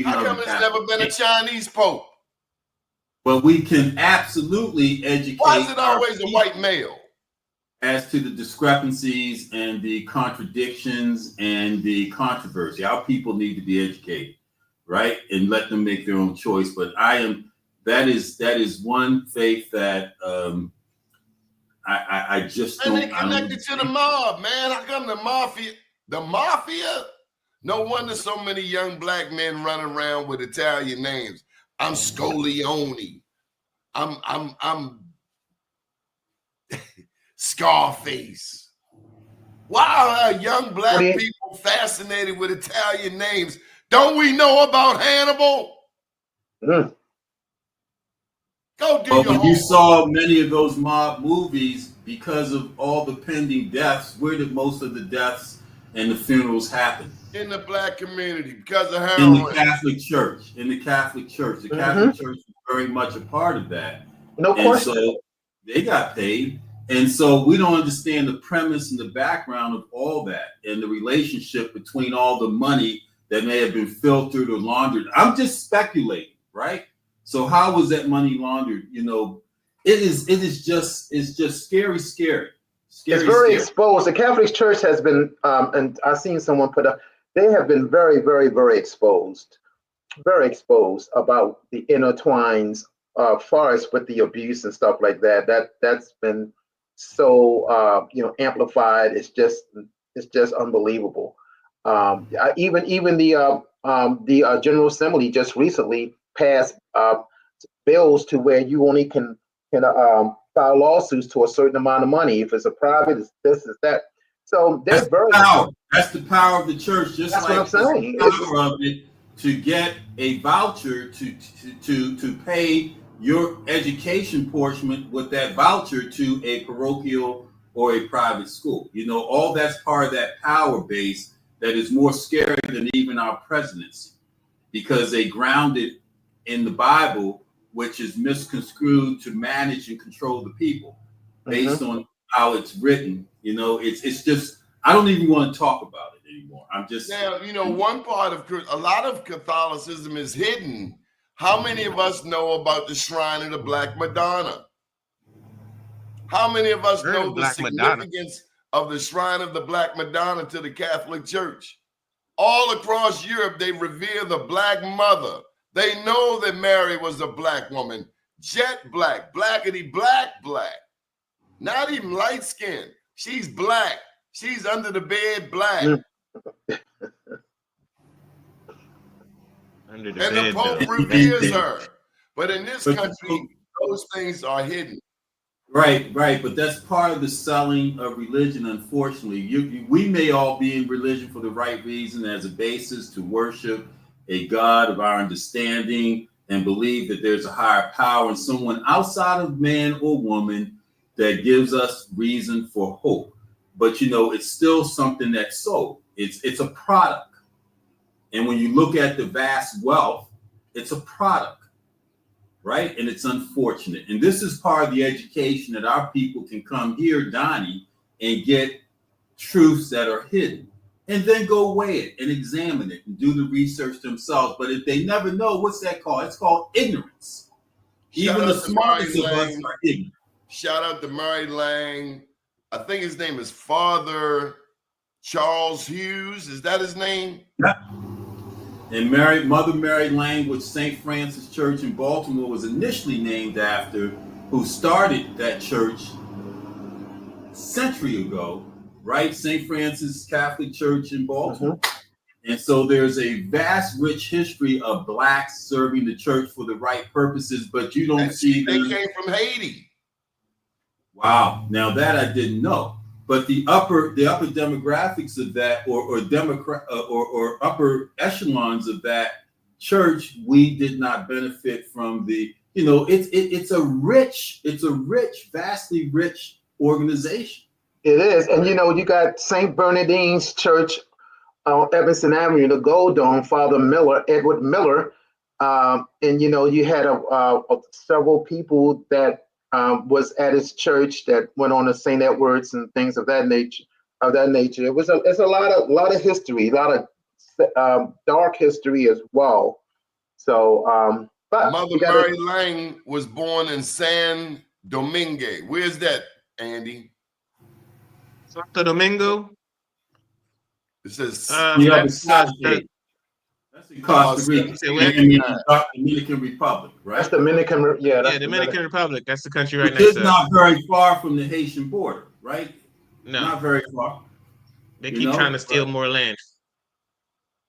How come it's never been a Chinese pope? But we can absolutely educate. Why is it always a white male? As to the discrepancies and the contradictions and the controversy, our people need to be educated, right? And let them make their own choice. But that is one faith that I just don't. And they connected to the mob, man. How come the mafia? No wonder so many young black men run around with Italian names. I'm Scoglione. I'm Scarface. Why are young black people fascinated with Italian names? Don't we know about Hannibal? Mm. Go do your homework. You saw many of those mob movies because of all the pending deaths. Where did most of the deaths and the funerals happen? In the black community, because of heroin. In the Catholic Church. The Catholic Church is very much a part of that. No question. So they got paid. And so we don't understand the premise and the background of all that and the relationship between all the money that may have been filtered or laundered. I'm just speculating, right? So how was that money laundered? It's just scary. It's very exposed. The Catholic Church has been, and I've seen someone put up, they have been very, very, very exposed about the intertwines far as with the abuse and stuff like that. That's been so amplified. It's just unbelievable. Even the General Assembly just recently passed bills to where you only can file lawsuits to a certain amount of money. If it's a private, it's this, it's that. So that's the power of the church. Just that's like what I'm saying. The power of it to get a voucher to pay your education portion with that voucher to a parochial or a private school. All that's part of that power base that is more scary than even our presidency, because they ground it in the Bible, which is misconstrued to manage and control the people based on how it's written. It's just, I don't even want to talk about it anymore. I'm just now, one part of a lot of Catholicism is hidden. How many of us know about the Shrine of the Black Madonna? How many of us know the significance of the Shrine of the Black Madonna to the Catholic Church? All across Europe, they revere the Black Mother. They know that Mary was a black woman, jet black, blackety black. Not even light skin. She's black. She's under the bed black. And the Pope reveres her. But in this country, those things are hidden. Right. But that's part of the selling of religion, unfortunately. We may all be in religion for the right reason, as a basis to worship a God of our understanding and believe that there's a higher power and someone outside of man or woman that gives us reason for hope. But, it's still something that's sold. It's a product. And when you look at the vast wealth, it's a product, right? And it's unfortunate. And this is part of the education that our people can come here, Doni, and get truths that are hidden. And then go weigh it and examine it and do the research themselves. But if they never know, what's that called? It's called ignorance. Even the smartest of us are ignorant. Shout out to Murray Lang. I think his name is Father Charles Hughes. Is that his name? Yeah. And Mother Mary Lang, which St. Francis Church in Baltimore was initially named after, who started that church a century ago, right? St. Francis Catholic Church in Baltimore. And so there's a vast, rich history of blacks serving the church for the right purposes, but you don't see They them. came from Haiti. Wow, now that I didn't know. But the upper demographics of that, or upper echelons of that church, we did not benefit from the. It's a rich, vastly rich organization. It is. And you got St. Bernardine's Church on Evanston Avenue, the Gold Dome, Father Miller, Edward Miller. And you had several people that was at his church that went on to St. Edward's and things of that nature. It's a lot of history, a lot of dark history as well. So, but Mother Mary Lang was born in San Domingue. Where's that, Andy? Santo Domingo. It says That's in Costa Rica, Dominican Republic, right? That's Dominican, that's Dominican Republic. That's the country right next to it. It's not very far from the Haitian border, right? No, not very far. They keep trying to steal more land.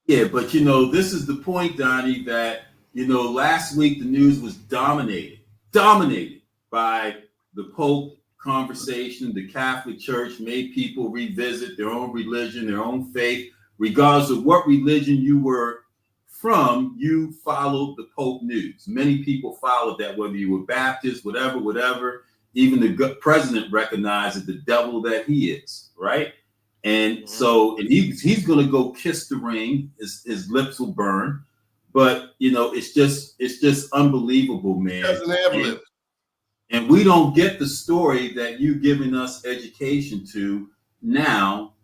Yeah, but this is the point, Donnie, that last week the news was dominated by the Pope conversation. The Catholic Church made people revisit their own religion, their own faith, regardless of what religion you were from. You followed the Pope news. Many people followed that, whether you were Baptist, whatever. Even the president recognized the devil that he is, right? And so, and he's going to go kiss the ring. His lips will burn, but it's just unbelievable, man. He doesn't have lips. And we don't get the story that you're giving us education to now,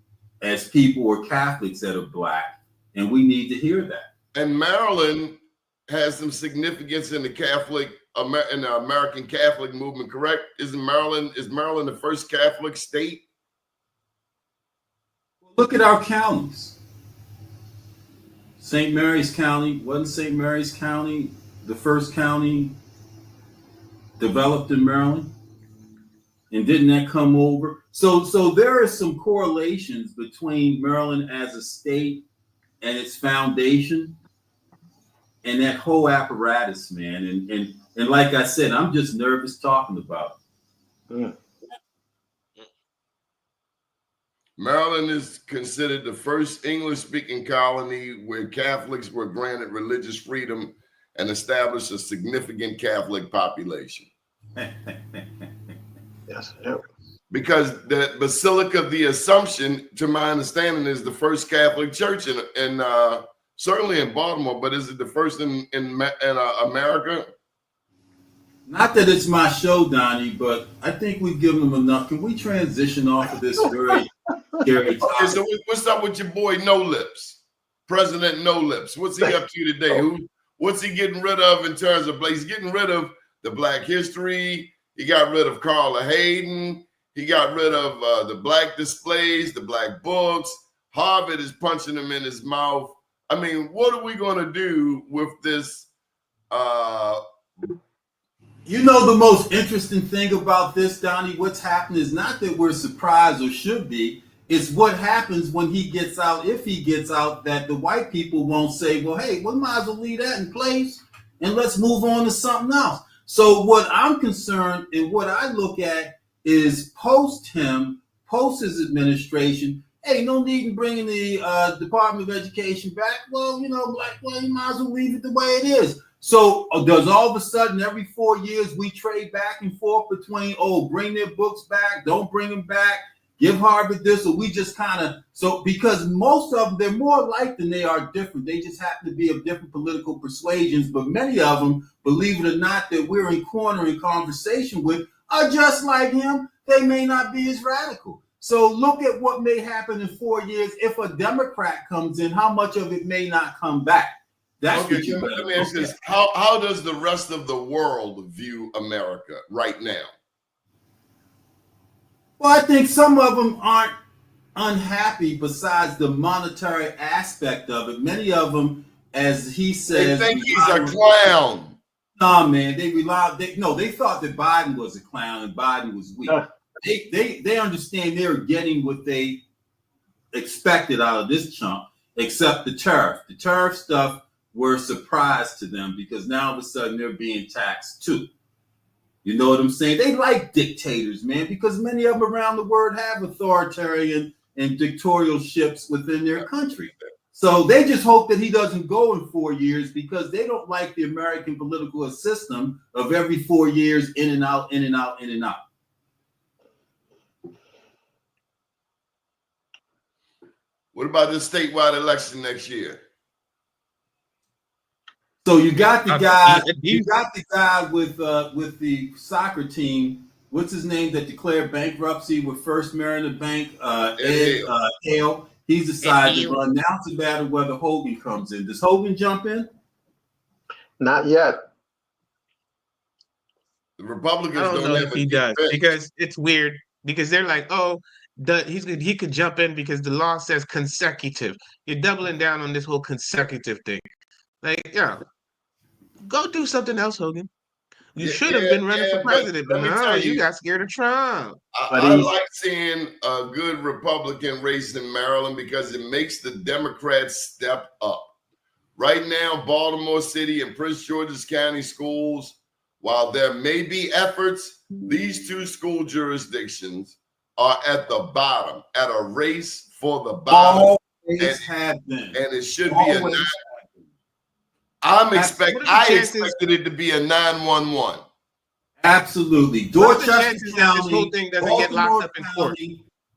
as people or Catholics that are black, and we need to hear that. And Maryland has some significance in the American Catholic movement, correct? Is Maryland the first Catholic state? Look at our counties. St. Mary's County, wasn't St. Mary's County the first county developed in Maryland? And didn't that come over? So there are some correlations between Maryland as a state and its foundation and that whole apparatus, man. And like I said, I'm just nervous talking about it. Maryland is considered the first English-speaking colony where Catholics were granted religious freedom and established a significant Catholic population. Yes. Yep. Because the Basilica of the Assumption, to my understanding, is the first Catholic church in certainly in Baltimore, but is it the first in America? Not that it's my show, Donnie, but I think we've given them enough. Can we transition off of this very scary topic? Okay, so what's up with your boy No Lips, President No Lips? What's he up to today? What's he getting rid of in terms of? He's getting rid of the Black history. He got rid of Carla Hayden. He got rid of the Black displays, the Black books. Harvard is punching him in his mouth. I mean, what are we going to do with this? The most interesting thing about this, Donnie, what's happened is not that we're surprised or should be. It's what happens when he gets out, if he gets out, that the white people won't say, well, hey, we might as well leave that in place and let's move on to something else. So what I'm concerned and what I look at is post his administration, hey, no need in bringing the Department of Education back. Well, you might as well leave it the way it is. So does all of a sudden every 4 years we trade back and forth between, bring their books back, don't bring them back, give Harvard this, or we just because most of them, they're more alike than they are different. They just happen to be of different political persuasions, but many of them, believe it or not, that we're in conversation with are just like him. They may not be as radical. So look at what may happen in 4 years if a Democrat comes in, how much of it may not come back. That's okay, let me ask this. How does the rest of the world view America right now? Well, I think some of them aren't unhappy besides the monetary aspect of it. Many of them, as he says, they think he's a clown. Nah, man, they thought that Biden was a clown and Biden was weak. they understand they're getting what they expected out of this chunk, except the tariff. The tariff stuff were a surprise to them because now all of a sudden they're being taxed too. You know what I'm saying? They like dictators, man, because many of them around the world have authoritarian and dictatorships within their country. So they just hope that he doesn't go in 4 years because they don't like the American political system of every 4 years in and out, in and out, in and out. What about the statewide election next year? So you got the guy, with the soccer team. What's his name that declared bankruptcy with First Maryland Bank? Ed Hale. He's decided to run. Now it's a matter of whether Hogan comes in. Does Hogan jump in? Not yet. The Republicans I don't know if he does because it's weird because they're like, oh, he could jump in because the law says consecutive. You're doubling down on this whole consecutive thing. Like, yeah, go do something else, Hogan. You should have been running for president, but no, you got scared of Trump. I like seeing a good Republican race in Maryland because it makes the Democrats step up. Right now, Baltimore City and Prince George's County schools, while there may be efforts, these two school jurisdictions are at the bottom, at a race for the bottom. Always have been. And it should be a I expected it to be a 9-1-1. Absolutely. Dorchester County, this whole thing doesn't get locked up in court.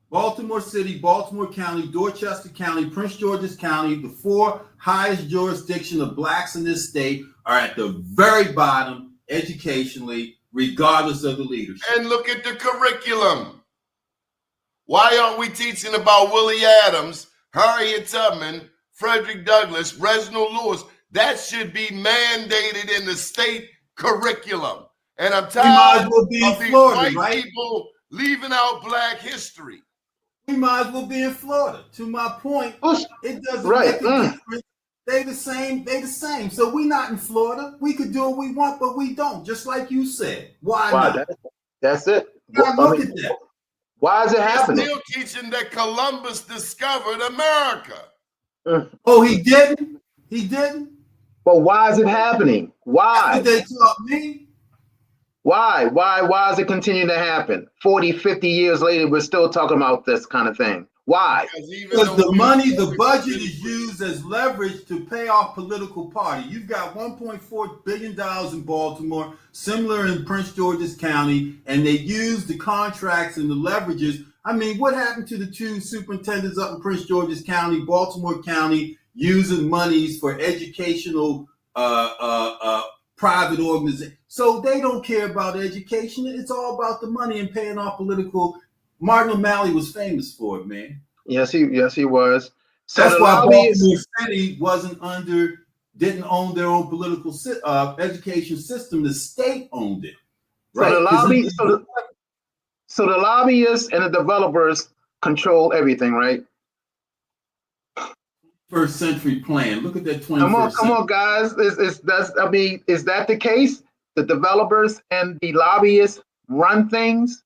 Baltimore City, Baltimore County, Dorchester County, Prince George's County, the four highest jurisdiction of blacks in this state are at the very bottom educationally, regardless of the leadership. And look at the curriculum. Why aren't we teaching about Willie Adams, Harriet Tubman, Frederick Douglass, Reginald Lewis? That should be mandated in the state curriculum. And I'm tired of these white people leaving out black history. We might as well be in Florida. To my point, it doesn't make a difference. They the same. So we're not in Florida. We could do what we want, but we don't. Just like you said. Why not? That's it. Now look at that. Why is it happening? Still teaching that Columbus discovered America. Oh, he didn't? He didn't? But why is it happening? Why? That's what they taught me. Why is it continuing to happen? 40, 50 years later, we're still talking about this kind of thing. Why? Because the budget is used as leverage to pay off political party. You've got $1.4 billion in Baltimore, similar in Prince George's County, and they use the contracts and the leverages. I mean, what happened to the two superintendents up in Prince George's County, Baltimore County, using monies for educational private organizations? So they don't care about education. It's all about the money and paying off political. Martin O'Malley was famous for it, man. Yes, he was. So that's why Baltimore City didn't own their own political education system. The state owned it. Right? So the lobbyists and the developers control everything, right? First century plan. Look at that 21st. Come on, guys. Is that the case? The developers and the lobbyists run things.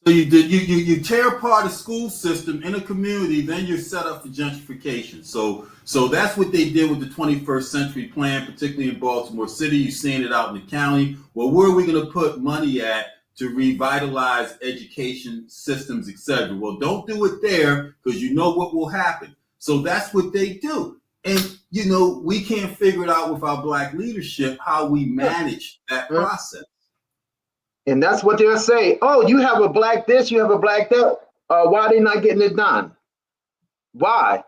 So you tear apart a school system in a community, then you're set up for gentrification. So that's what they did with the 21st century plan, particularly in Baltimore City. You're seeing it out in the county. Well, where are we going to put money at to revitalize education systems, etc.? Well, don't do it there because you know what will happen. So that's what they do. And, we can't figure it out with our black leadership, how we manage that process. And that's what they'll say. Oh, you have a black this, you have a black that. Why are they not getting it done? Why?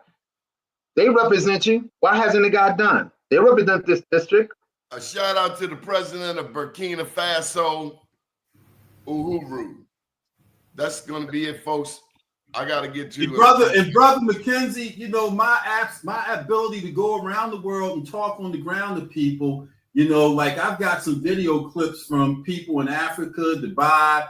They represent you. Why hasn't it got done? They represent this district. A shout out to the president of Burkina Faso, Uhuru. That's going to be it, folks. I got to get to brother McKenzie. My ability to go around the world and talk on the ground to people. Like I've got some video clips from people in Africa, Dubai,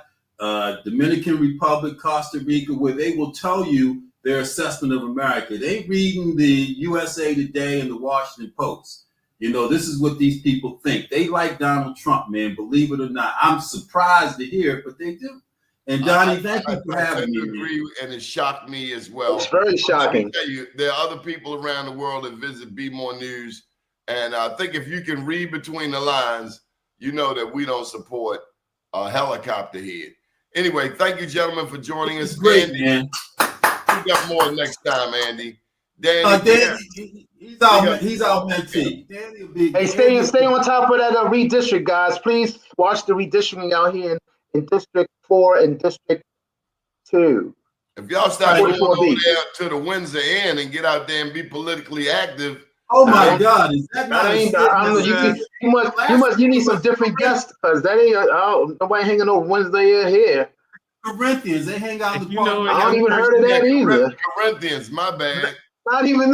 Dominican Republic, Costa Rica, where they will tell you their assessment of America. They reading the USA Today and the Washington Post. You know, this is what these people think. They like Donald Trump, man. Believe it or not, I'm surprised to hear it, but they do. And Donnie, thank you for having me. Agree, and it shocked me as well. It's very shocking. Let me tell you, there are other people around the world that visit Be More News, and I think if you can read between the lines, you know that we don't support a helicopter head. Anyway, thank you, gentlemen, for joining us. Great, Andy, man. we got more next time, Andy. Danny, Danny, he's our mentee. Danny will be. Hey, stay on top of that redistrict, guys. Please watch the redistricting out here in District 4 and District 2. if y'all start going 44B. over there to the Windsor Inn and get out there and be politically active. Oh my God! Is that not you need some different guests because that ain't nobody hanging over Wednesday here. Corinthians? They hang out in the You know, park. I don't even heard of that either. Corinthians, my bad. Not even.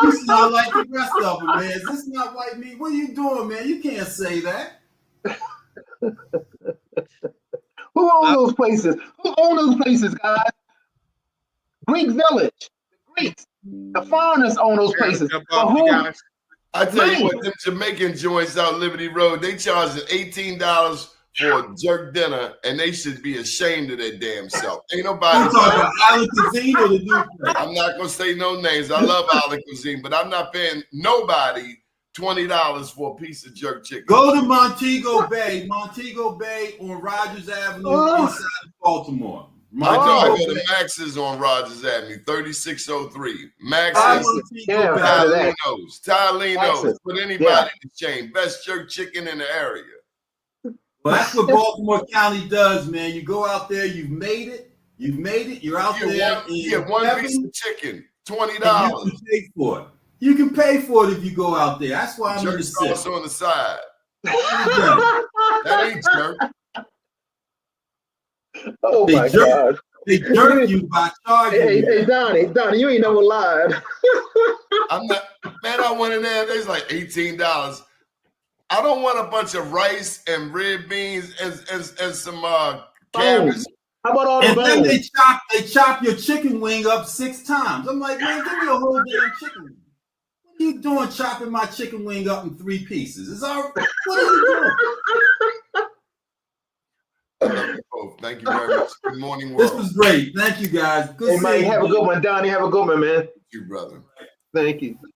You sound like the rest of them, man. Is this not white meat? What are you doing, man? You can't say that. Who own those places? Who own those places, guys? Greek Village. The Greeks. The foreigners own those places. But who? I tell you what, them Jamaican joints out Liberty Road, they charging $18 for a jerk dinner, and they should be ashamed of their damn self. Ain't nobody. I'm talking about Island Cuisine or the new place? I'm not gonna say no names. I love Island Cuisine, but I'm not paying nobody $20 for a piece of jerk chicken. Go to Montego Bay on Rogers Avenue, inside of Baltimore. I go to Max's on Rogers Avenue, 3603. Max's, Tylenos, put anybody to shame. Best jerk chicken in the area. Well, that's what Baltimore County does, man. You go out there, you've made it, you're out there. You get one piece of chicken, $20. You can pay for it. You can pay for it if you go out there. That's why I'm in the city. Sauce on the side. That ain't jerk. Oh my God! They jerk you by charging. Hey, Donnie, you ain't never lied. I'm not, man. I went in there. There's like $18. I don't want a bunch of rice and red beans and some cabbage. How about all the and bones? then they chop your chicken wing up 6 times. I'm like, man, give me a whole damn chicken wing. What are you doing chopping my chicken wing up in 3 pieces? What are you doing? Thank you very much. Good morning, world. This was great. Thank you, guys. Good Hey, Mike, have a good one. Donnie, have a good one, man. You, brother. Thank you.